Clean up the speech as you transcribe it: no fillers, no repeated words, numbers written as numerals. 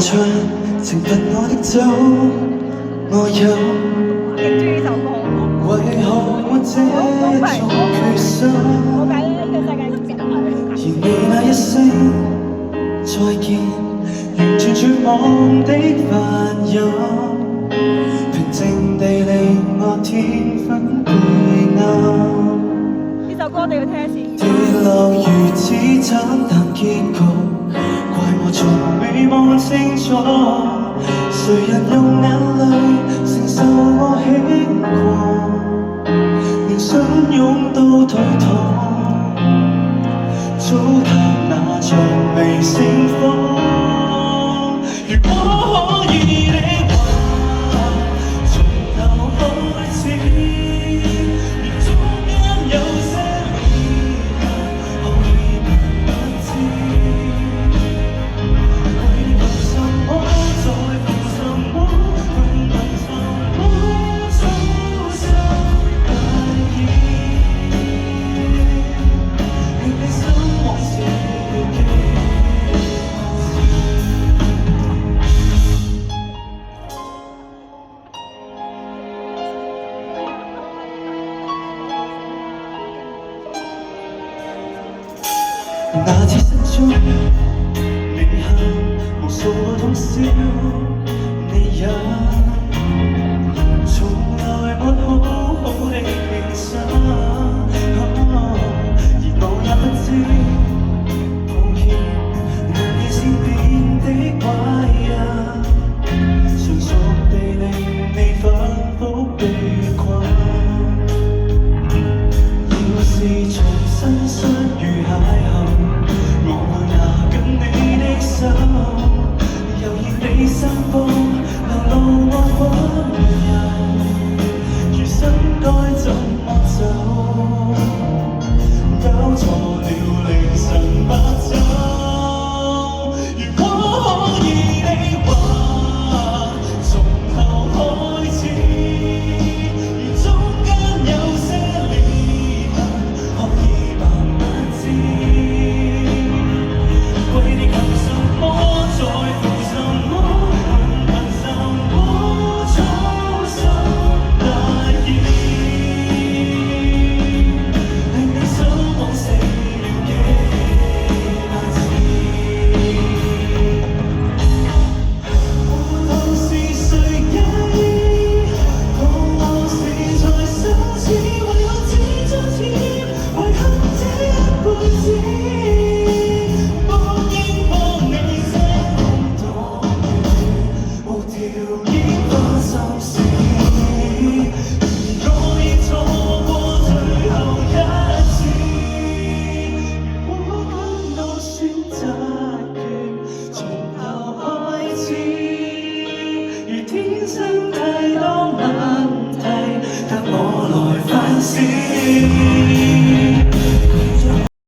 唱懲罰我的酒，我有為何沒這種決心？而你那一聲再見，完全絕望的發音，平靜地令我天昏背暗。呢首歌你要聽一次。跌落如此慘淡結局，怪我從未望清楚，誰人用眼淚承受我輕狂，連相擁都推搪，糟蹋那場微盛放。如果可以的話，從頭開始，而中間有些遺憾，可以不知。為憑什麼再憑什麼，憑什麼操心大意，令你心往事記。那次失蹤，你喊無數個通宵，你也從來沒好好的犧牲。